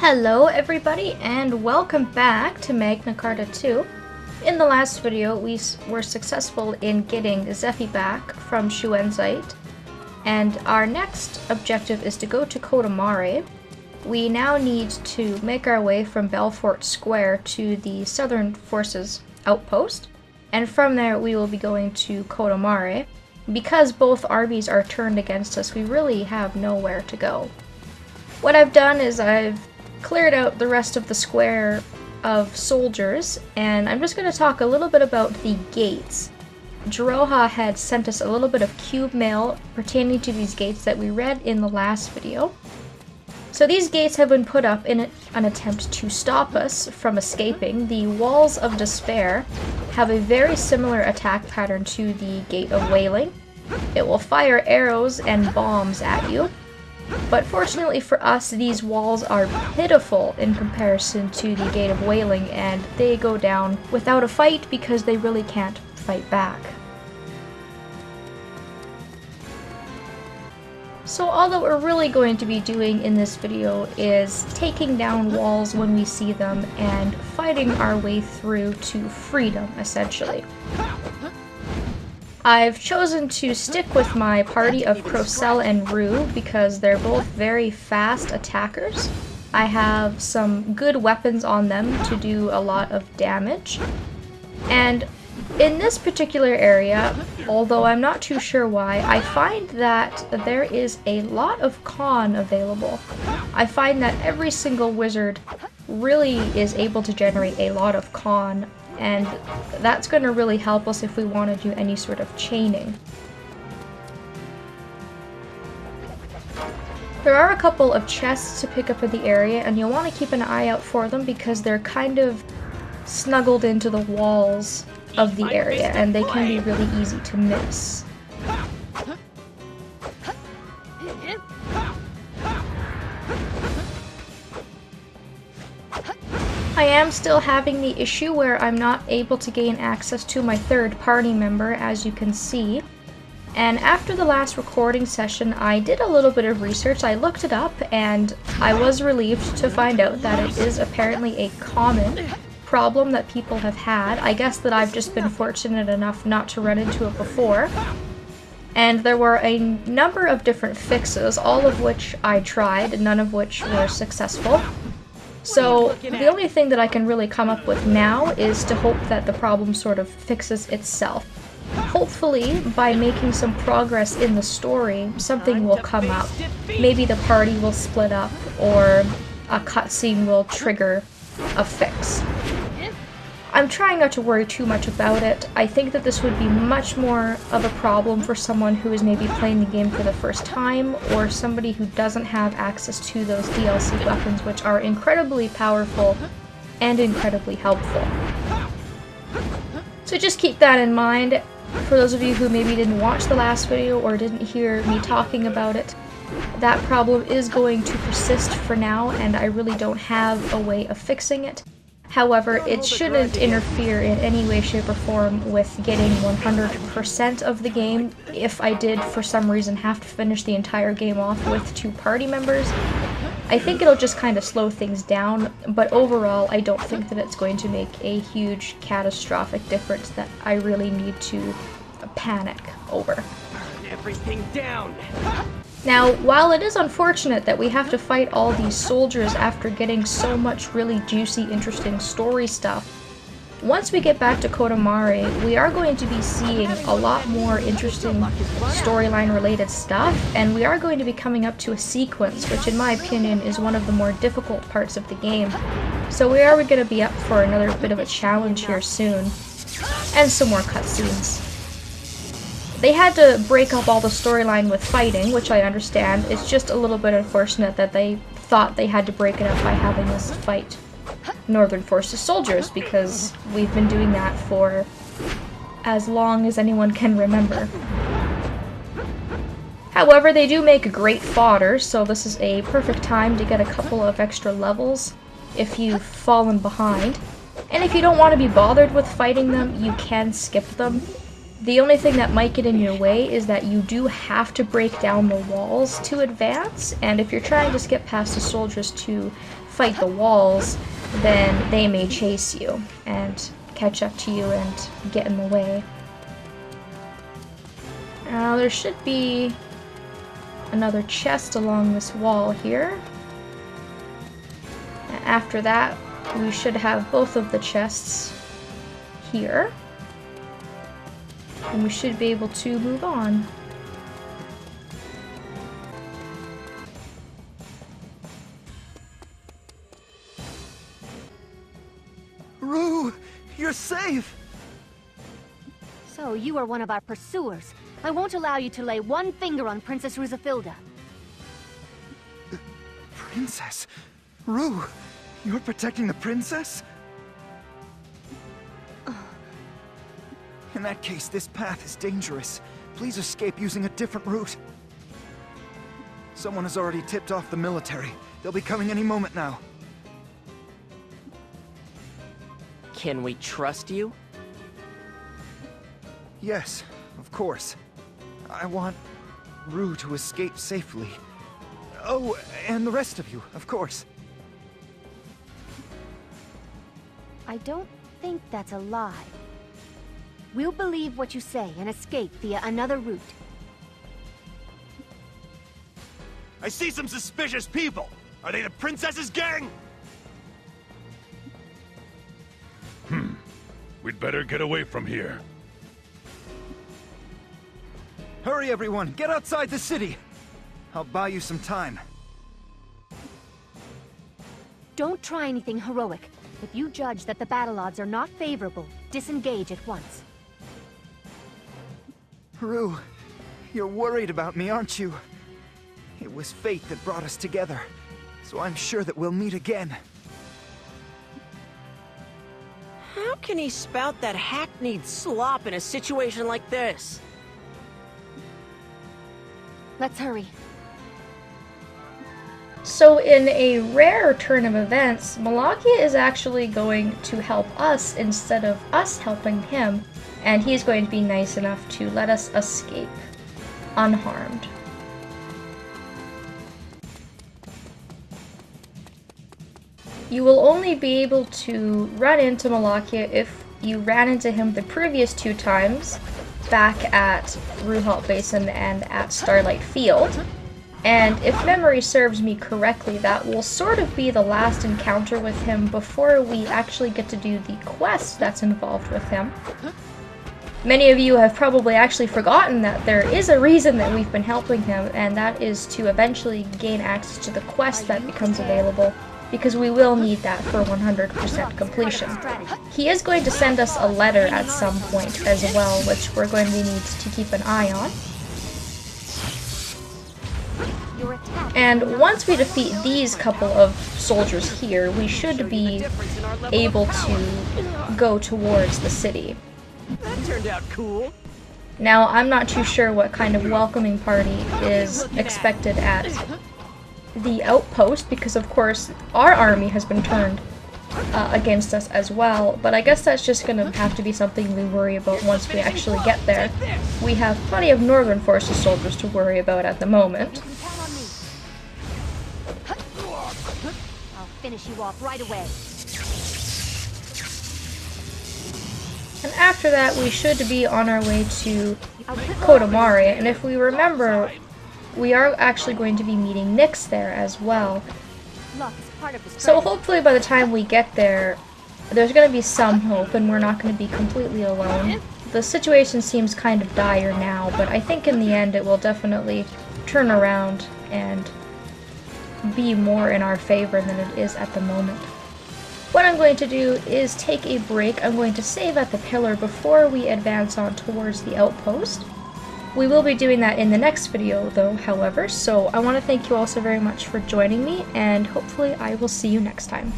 Hello everybody and welcome back to Magna Carta 2. In the last video we were successful in getting Zephy back from Shuenzite, and our next objective is to go to Kotamare. We now need to make our way from Belfort Square to the Southern Forces Outpost, and from there we will be going to Kotamare. Because both armies are turned against us, we really have nowhere to go. What I've done is I've cleared out the rest of the square of soldiers, and I'm just going to talk a little bit about the gates. Jiroha had sent us a little bit of cube mail pertaining to these gates that we read in the last video. So these gates have been put up in an attempt to stop us from escaping. The Walls of Despair have a very similar attack pattern to the Gate of Wailing. It will fire arrows and bombs at you. But fortunately for us, these walls are pitiful in comparison to the Gate of Wailing, and they go down without a fight because they really can't fight back. So all that we're really going to be doing in this video is taking down walls when we see them and fighting our way through to freedom, essentially. I've chosen to stick with my party of Crocell and Rue because they're both very fast attackers. I have some good weapons on them to do a lot of damage. And in this particular area, although I'm not too sure why, I find that there is a lot of con available. I find that every single wizard really is able to generate a lot of con, and that's going to really help us if we want to do any sort of chaining. There are a couple of chests to pick up in the area, and you'll want to keep an eye out for them because they're kind of snuggled into the walls of the area, and they can be really easy to miss. I am still having the issue where I'm not able to gain access to my third party member, as you can see. And after the last recording session, I did a little bit of research. I looked it up, and I was relieved to find out that it is apparently a common problem that people have had. I guess that I've just been fortunate enough not to run into it before. And there were a number of different fixes, all of which I tried, none of which were successful. So the only thing that I can really come up with now is to hope that the problem sort of fixes itself. Hopefully, by making some progress in the story, something will come up. Maybe the party will split up, or a cutscene will trigger a fix. I'm trying not to worry too much about it. I think that this would be much more of a problem for someone who is maybe playing the game for the first time, or somebody who doesn't have access to those DLC weapons, which are incredibly powerful and incredibly helpful. So just keep that in mind. For those of you who maybe didn't watch the last video or didn't hear me talking about it, that problem is going to persist for now, and I really don't have a way of fixing it. However, it shouldn't interfere in any way, shape, or form with getting 100% of the game. If I did, for some reason, have to finish the entire game off with 2 party members, I think it'll just kind of slow things down, but overall, I don't think that it's going to make a huge, catastrophic difference that I really need to panic over. Burn everything down! Now, while it is unfortunate that we have to fight all these soldiers after getting so much really juicy, interesting story stuff, once we get back to Kotamare, we are going to be seeing a lot more interesting storyline-related stuff, and we are going to be coming up to a sequence, which in my opinion is one of the more difficult parts of the game. So we are going to be up for another bit of a challenge here soon, and some more cutscenes. They had to break up all the storyline with fighting, which I understand. It's just a little bit unfortunate that they thought they had to break it up by having us fight Northern Forces soldiers, because we've been doing that for as long as anyone can remember. However, they do make great fodder, so this is a perfect time to get a couple of extra levels if you've fallen behind. And if you don't want to be bothered with fighting them, you can skip them. The only thing that might get in your way is that you do have to break down the walls to advance, and if you're trying to skip past the soldiers to fight the walls, then they may chase you and catch up to you and get in the way. Now there should be another chest along this wall here. After that, we should have both of the chests here. And we should be able to move on. Rue, you're safe! So you are one of our pursuers. I won't allow you to lay one finger on Princess Rusafilda. Princess? Rue, you're protecting the princess? In that case, this path is dangerous. Please escape using a different route. Someone has already tipped off the military. They'll be coming any moment now. Can we trust you? Yes, of course. I want Rue to escape safely. Oh, and the rest of you, of course. I don't think that's a lie. We'll believe what you say and escape via another route. I see some suspicious people. Are they the princess's gang? We'd better get away from here. Hurry, everyone! Get outside the city! I'll buy you some time. Don't try anything heroic. If you judge that the battle odds are not favorable, disengage at once. Rue, you're worried about me, aren't you? It was fate that brought us together, so I'm sure that we'll meet again. How can he spout that hackneyed slop in a situation like this? Let's hurry. So in a rare turn of events, Malakia is actually going to help us instead of us helping him, and he's going to be nice enough to let us escape unharmed. You will only be able to run into Malakia if you ran into him the previous 2 times, back at Ruhalt Basin and at Starlight Field. And if memory serves me correctly, that will sort of be the last encounter with him before we actually get to do the quest that's involved with him. Many of you have probably actually forgotten that there is a reason that we've been helping him, and that is to eventually gain access to the quest that becomes available, because we will need that for 100% completion. He is going to send us a letter at some point as well, which we're going to need to keep an eye on. And once we defeat these couple of soldiers here, we should be able to go towards the city. That turned out cool. Now, I'm not too sure what kind of welcoming party is expected at the outpost, because of course our army has been turned against us as well, but I guess that's just gonna have to be something we worry about once we actually get there. We have plenty of Northern Forces soldiers to worry about at the moment. I'll finish you off right away. And after that, we should be on our way to Kotomari, and if we remember, we are actually going to be meeting Nyx there as well. So hopefully by the time we get there, there's going to be some hope and we're not going to be completely alone. The situation seems kind of dire now, but I think in the end it will definitely turn around and be more in our favor than it is at the moment. What I'm going to do is take a break. I'm going to save at the pillar before we advance on towards the outpost. We will be doing that in the next video though, however, so I want to thank you all so very much for joining me, and hopefully I will see you next time.